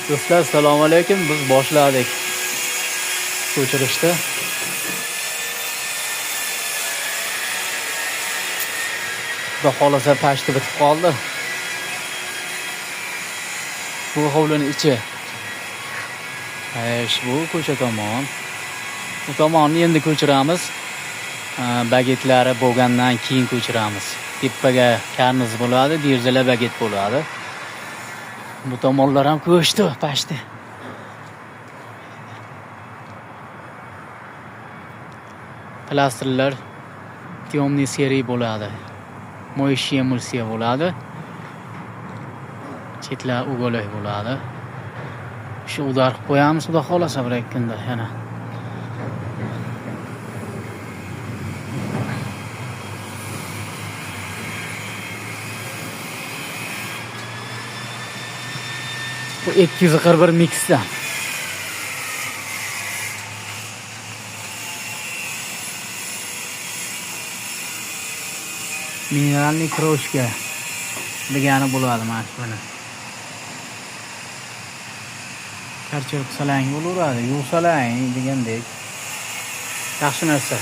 Do'stlar, assalomu alaykum. Biz boshladik ko'chirishni. Xudo xolasa pashti bitib qoldi. Bu hovlining ichi. Bu ko'cha tomon. Bu tomonni endi ko'chiramiz. Bagetlari bo'lgandan keyin ko'chiramiz. Tepaga karniz bo'ladi, derazalar baget bo'ladi. Bu tomonlar ham ko'chdi pashti. Plastrlar temniy seriya bo'ladi. Mo'yshiya emulsiya bo'ladi. Chetlar ugolik bo'ladi. Shu udar qilib qo'yamiz, xudo xolasa bir kunda yana. Bu 241 mixdan. Mineralniy kroshka degani bo'ladi mana shuni. Karchir qilsalang bo'laveradi, yuvsalang degandek. Yaxshi narsa.